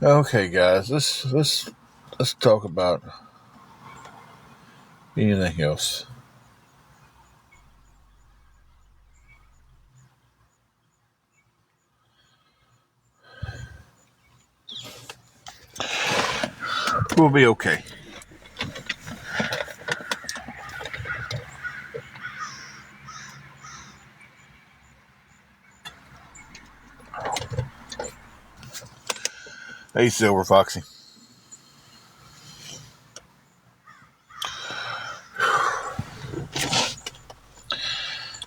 Okay, guys, let's talk about anything else. We'll be okay. Hey, Silver Foxy.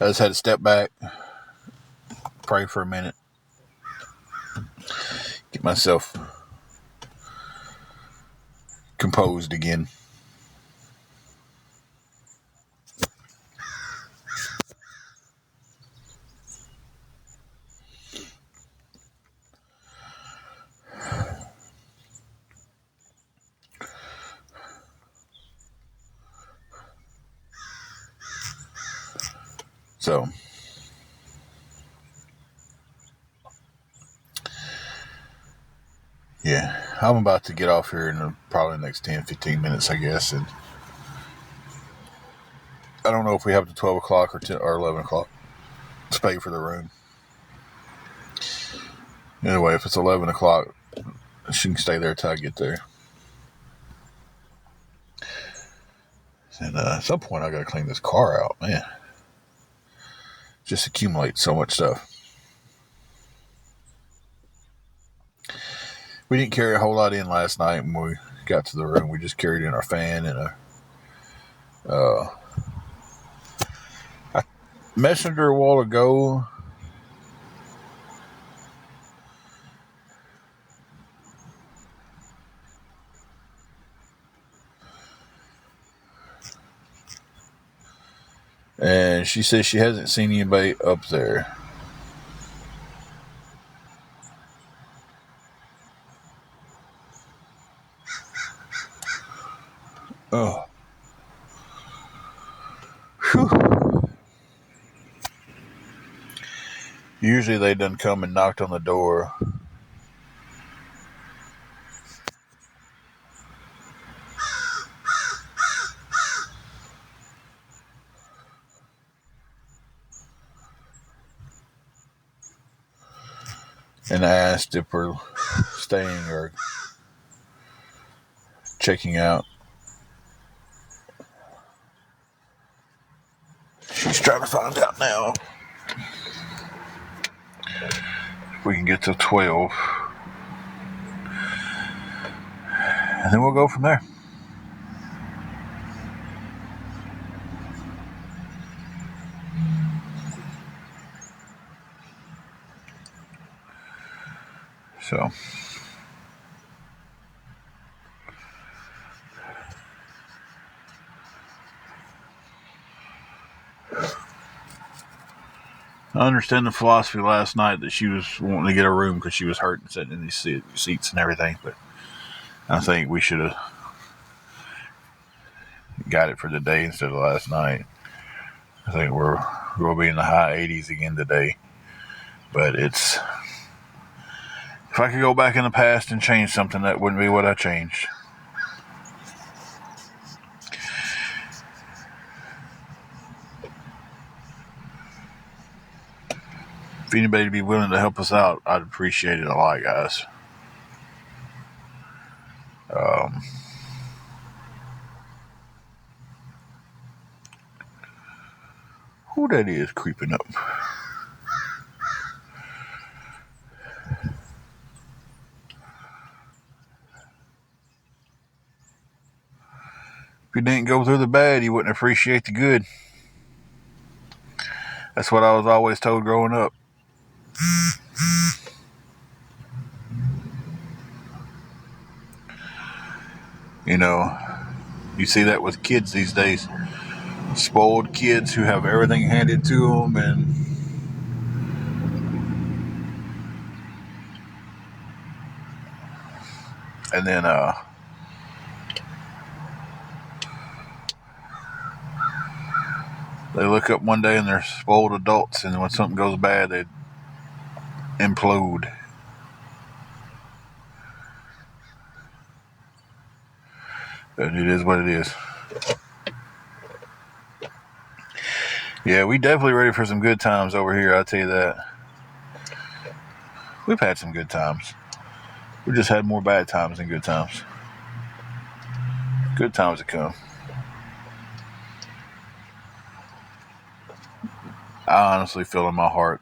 I just had to step back, pray for a minute, get myself composed again. So, yeah, I'm about to get off here in probably the next 10, 15 minutes, I guess. And I don't know if we have to 12 o'clock or 10 or 11 o'clock to pay for the room. Anyway, if it's 11 o'clock, she can stay there till I get there. And at some point, I got to clean this car out, man. Just accumulate so much stuff. We didn't carry a whole lot in last night when we got to the room. We just carried in our fan and a messenger a while ago. And she says she hasn't seen anybody up there. Oh. Whew. Usually they done come and knocked on the door. And asked if we're staying or checking out. She's trying to find out now if we can get to 12. And then we'll go from there. So, I understand the philosophy last night that she was wanting to get a room because she was hurting sitting in these seats and everything, but I think we should have got it for today instead of last night. I think we'll be in the high 80s again today. But it's, if I could go back in the past and change something, that wouldn't be what I changed. If anybody would be willing to help us out, I'd appreciate it a lot, guys. Who that is creeping up? If you didn't go through the bad, you wouldn't appreciate the good. That's what I was always told growing up. You know, you see that with kids these days. Spoiled kids who have everything handed to them, and then they look up one day and they're spoiled adults, and when something goes bad, they implode. But it is what it is. Yeah, we definitely ready for some good times over here, I'll tell you that. We've had some good times. We just had more bad times than good times. Good times to come. I honestly feel in my heart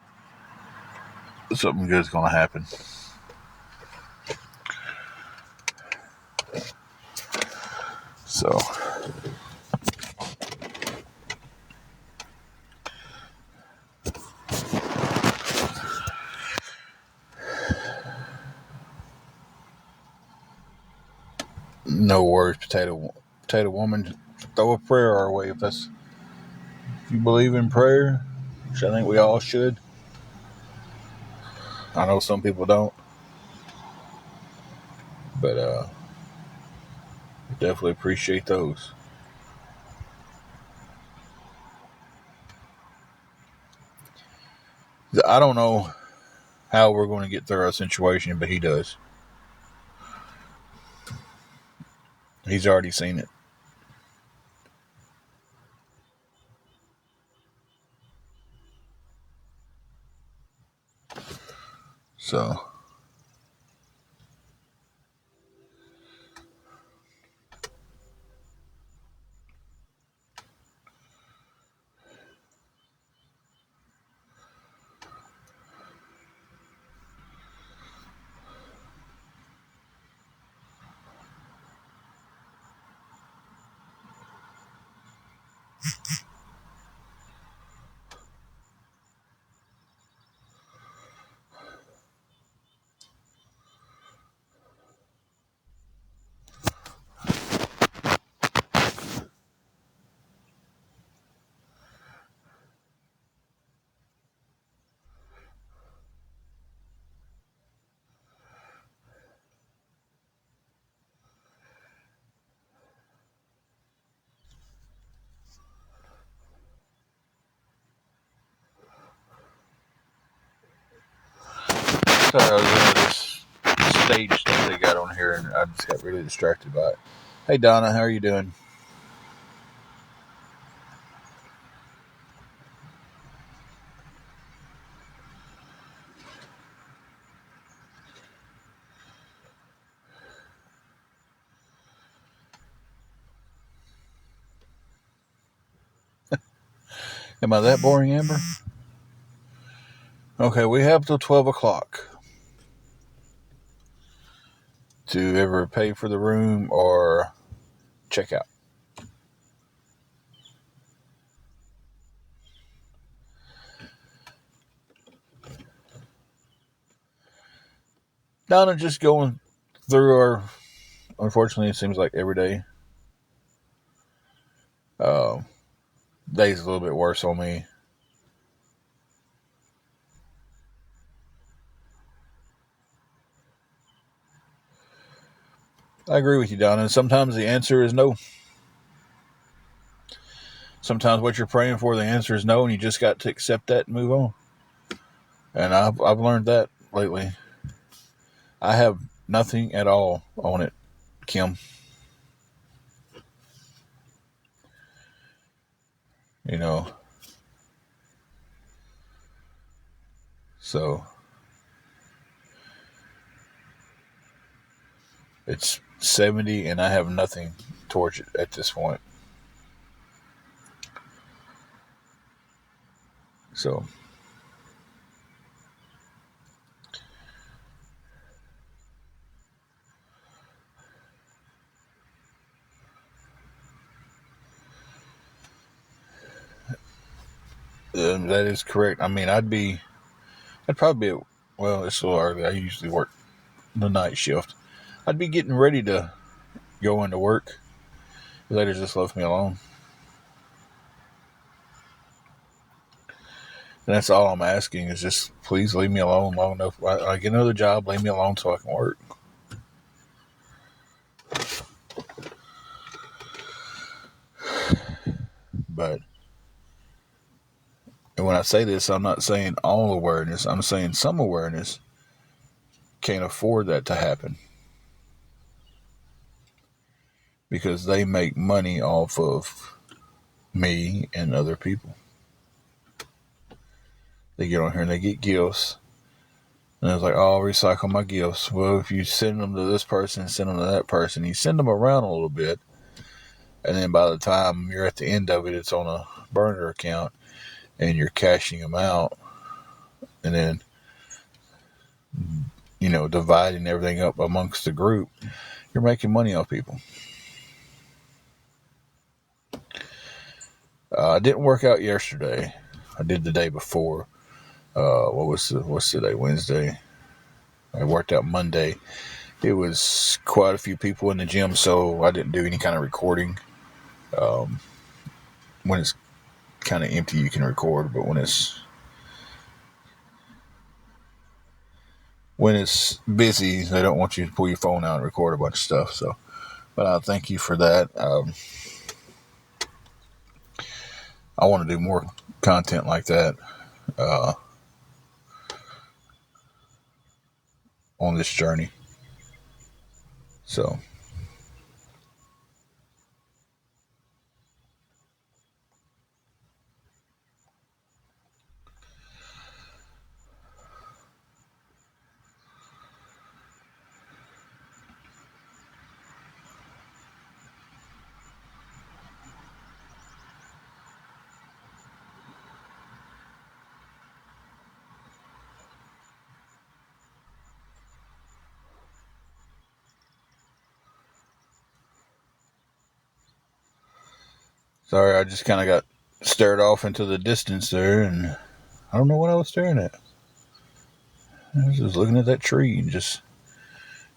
something good's going to happen. So, no worries, potato woman. Throw a prayer our way if you believe in prayer, which I think we all should. I know some people don't, but definitely appreciate those. I don't know how we're going to get through our situation, but he does. He's already seen it. So, sorry, I was into this stage stuff they got on here, and I just got really distracted by it. Hey, Donna, how are you doing? Am I that boring, Amber? Okay, we have till 12 o'clock to ever pay for the room or check out. Donna, just going through our, unfortunately, it seems like every day. Day's a little bit worse on me. I agree with you, Donna. Sometimes the answer is no. Sometimes what you're praying for, the answer is no, and you just got to accept that and move on. And I've learned that lately. I have nothing at all on it, Kim. You know. So it's 70 and I have nothing towards it at this point. So that is correct. I mean, I'd probably be, well, it's a little early. I usually work the night shift. I'd be getting ready to go into work. The lady just left me alone. And that's all I'm asking is just please leave me alone long enough. I get another job, leave me alone so I can work. But, and when I say this, I'm not saying all awareness. I'm saying some awareness can't afford that to happen. because they make money off of me and other people. They get on here and they get gifts. And it's like, oh, I'll recycle my gifts. Well, if you send them to this person, send them to that person, you send them around a little bit. And then by the time you're at the end of it, it's on a burner account and you're cashing them out. And then, dividing everything up amongst the group, you're making money off people. It didn't work out yesterday. I did the day before. What's today? Wednesday. I worked out Monday. It was quite a few people in the gym, so I didn't do any kind of recording. When it's kind of empty, you can record, but when it's busy, they don't want you to pull your phone out and record a bunch of stuff. So, but I thank you for that. I want to do more content like that on this journey. So, sorry, I just kind of got stared off into the distance there, and I don't know what I was staring at. I was just looking at that tree and just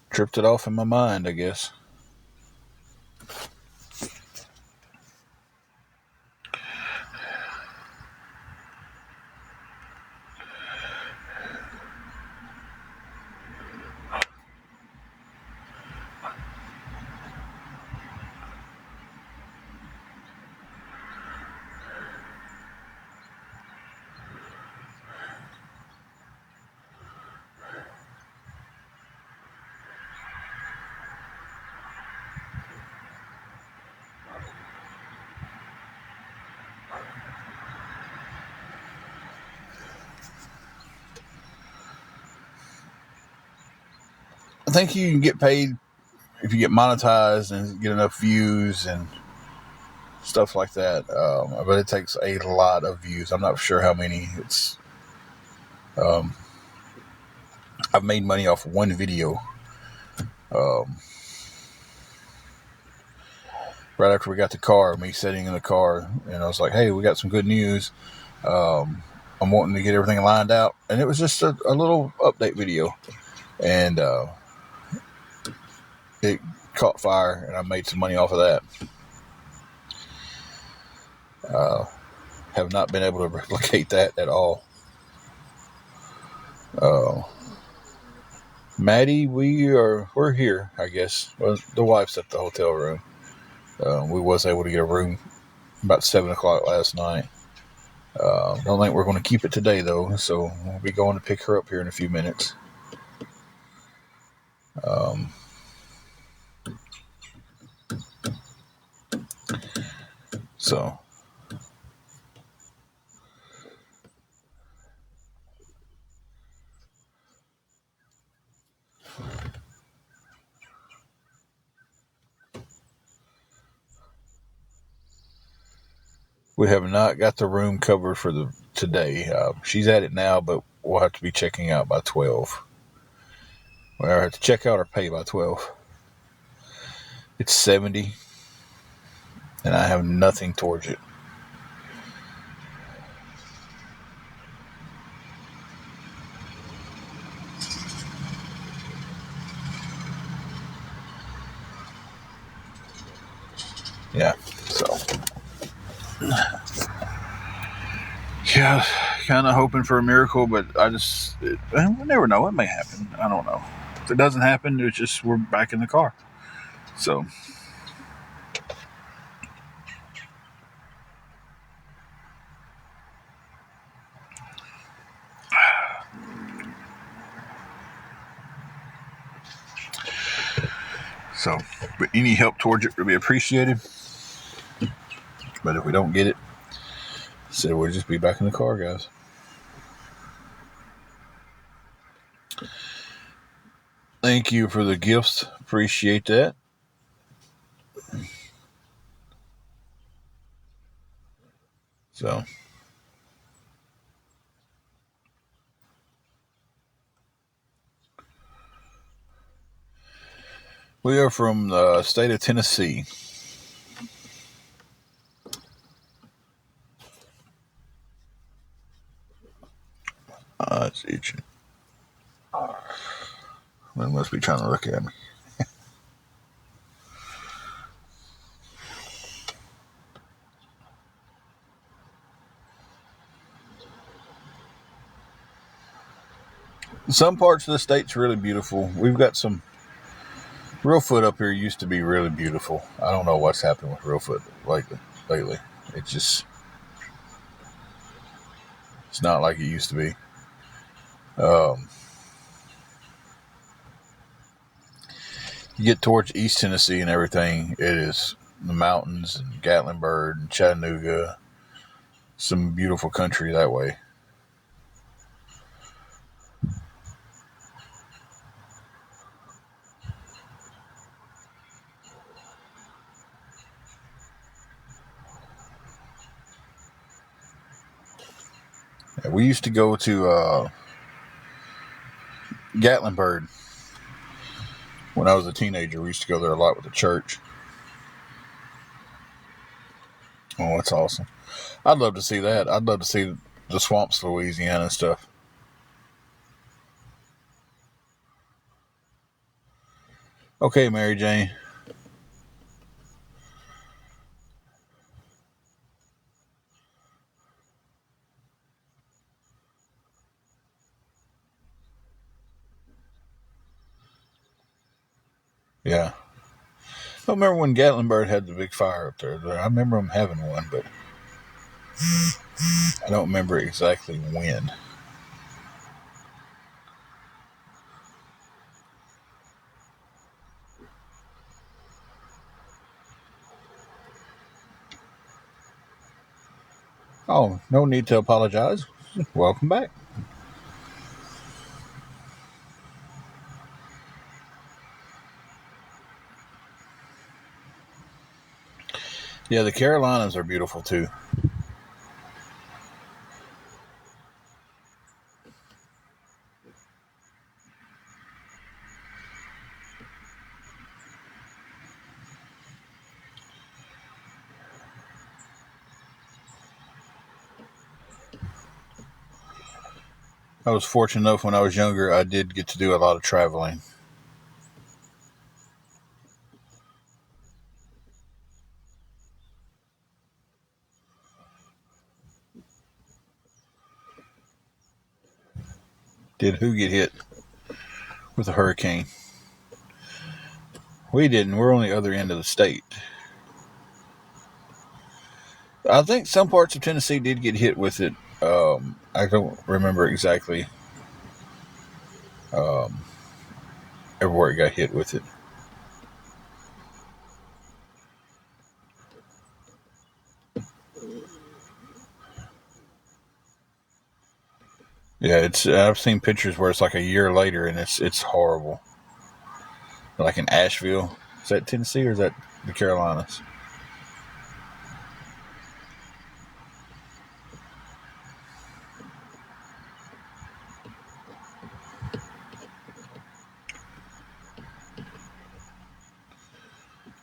tripped it off in my mind, I guess. I think you can get paid if you get monetized and get enough views and stuff like that. But it takes a lot of views. I'm not sure how many. I've made money off one video. Right after we got the car, me sitting in the car, and I was like, hey, we got some good news. I'm wanting to get everything lined out. And it was just a little update video. And it caught fire, and I made some money off of that. Have not been able to replicate that at all. Maddie, we're here, I guess. Well, the wife's at the hotel room. We was able to get a room about 7 o'clock last night. Don't think we're going to keep it today, though, so we'll be going to pick her up here in a few minutes. So we have not got the room covered for today. She's at it now, but we'll have to be checking out by 12. We'll have to check out or pay by 12. It's 70, and I have nothing towards it. Yeah, so yeah, kind of hoping for a miracle, but we never know. It may happen. I don't know. If it doesn't happen, it's just we're back in the car. So So, but any help towards it would be appreciated. But if we don't get it, so we'll just be back in the car, guys. Thank you for the gifts. Appreciate that. So, we are from the state of Tennessee. It's itching. They must be trying to look at me. Some parts of the state's really beautiful. We've got some. Reelfoot up here used to be really beautiful. I don't know what's happened with Reelfoot lately. It's just, it's not like it used to be. You get towards East Tennessee and everything, it is the mountains and Gatlinburg and Chattanooga. Some beautiful country that way. We used to go to Gatlinburg when I was a teenager. We used to go there a lot with the church. Oh, that's awesome. I'd love to see that. I'd love to see the swamps, Louisiana and stuff. Okay, Mary Jane. Yeah. I don't remember when Gatlinburg had the big fire up there. I remember them having one, but I don't remember exactly when. Oh, no need to apologize. Welcome back. Yeah, the Carolinas are beautiful too. I was fortunate enough when I was younger, I did get to do a lot of traveling. Did who get hit with a hurricane? We didn't. We're on the other end of the state. I think some parts of Tennessee did get hit with it. I don't remember exactly everywhere it got hit with it. Yeah, I've seen pictures where it's like a year later and it's horrible. Like in Asheville. Is that Tennessee or is that the Carolinas?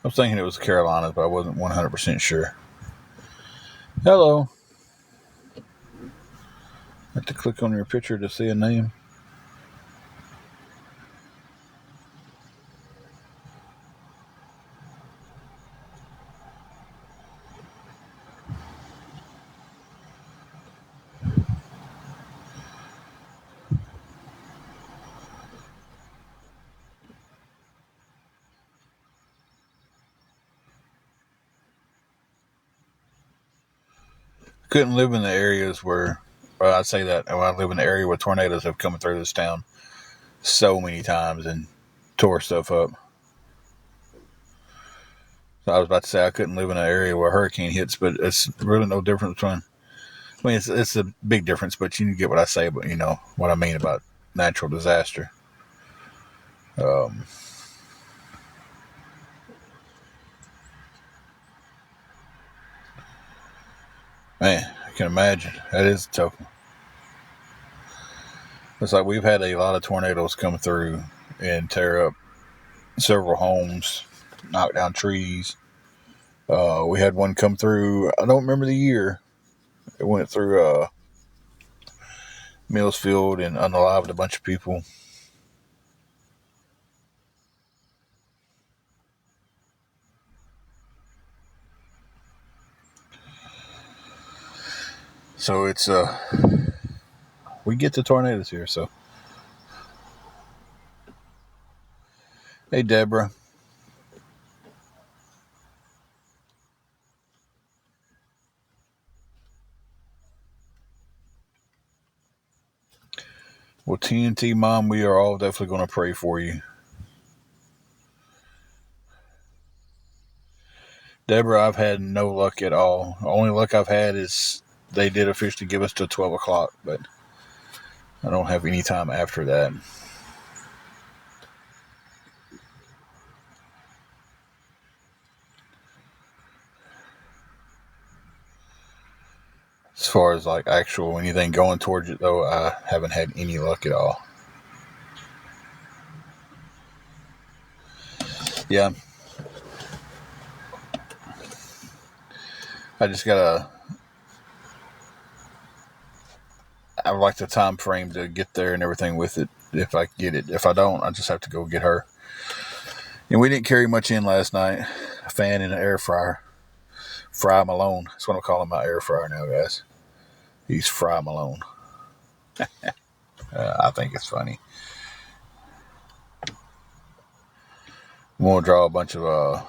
I was thinking it was the Carolinas, but I wasn't 100% sure. Hello. I have to click on your picture to see a name. Couldn't live in the areas where, well, I'd say that I live in an area where tornadoes have come through this town so many times and tore stuff up. So I was about to say I couldn't live in an area where a hurricane hits, but it's really no difference between. I mean, it's a big difference, but you get what I say, but you know what I mean about natural disaster. Um, Man, I can imagine. That is a tough one. It's like we've had a lot of tornadoes come through and tear up several homes, knock down trees. We had one come through. I don't remember the year. It went through Millsfield and unalived a bunch of people. So it's we get the tornadoes here. So hey, Deborah. Well, TNT Mom, we are all definitely going to pray for you. Deborah, I've had no luck at all. The only luck I've had is they did officially give us till 12 o'clock, but I don't have any time after that. As far as like actual anything going towards it, though, I haven't had any luck at all. Yeah, I just gotta. I would like the time frame to get there and everything with it. If I get it, if I don't, I just have to go get her. And we didn't carry much in last night. A fan and an air fryer. Fry Malone. That's what I'm calling my air fryer now, guys. He's Fry Malone. I think it's funny. I'm gonna draw a bunch of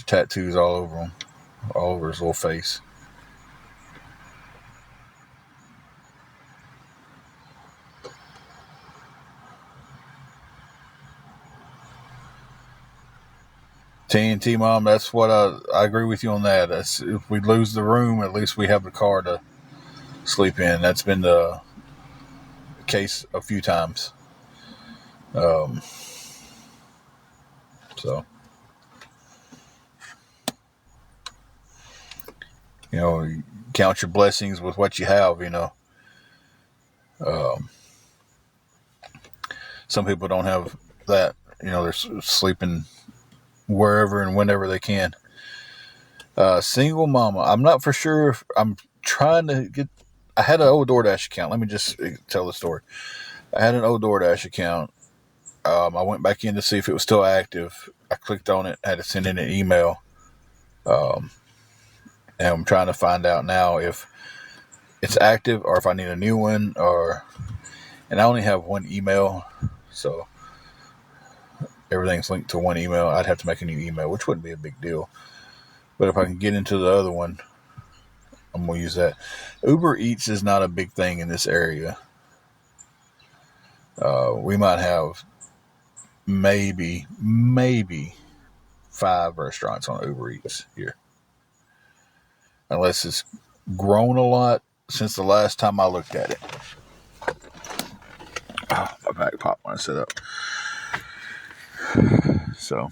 tattoos all over him, all over his little face. TNT Mom, that's what I agree with you on that. If we lose the room, at least we have the car to sleep in. That's been the case a few times. Um, so, you know, count your blessings with what you have, you know. Um, some people don't have that. You know, they're sleeping wherever and whenever they can. Single mama. I'm not for sure if I'm trying to get. I had an old DoorDash account. Let me just tell the story. I had an old DoorDash account. I went back in to see if it was still active. I clicked on it, had to send in an email. Um, and I'm trying to find out now if it's active or if I need a new one. And I only have one email, so everything's linked to one email. I'd have to make a new email, which wouldn't be a big deal. But if I can get into the other one, I'm going to use that. Uber Eats is not a big thing in this area. We might have maybe 5 restaurants on Uber Eats here. Unless it's grown a lot since the last time I looked at it. Oh, my back popped when I set up. So,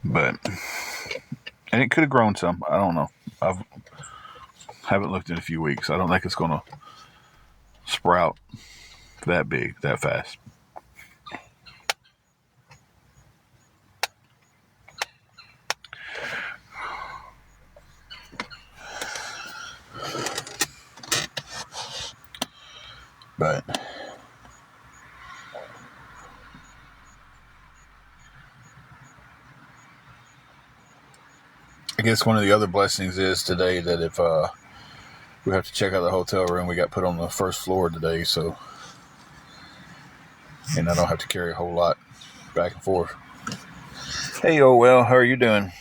but, and it could have grown some. I don't know. I haven't looked in a few weeks. I don't think it's going to sprout that big, that fast. But I guess one of the other blessings is today that if we have to check out the hotel room, we got put on the first floor today, so and I don't have to carry a whole lot back and forth. Hey, oh well, how are you doing?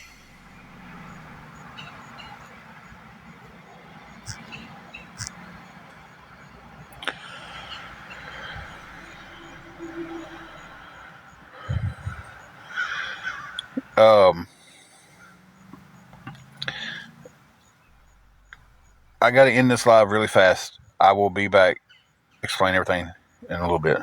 I got to end this live really fast. I will be back, explain everything in a little bit.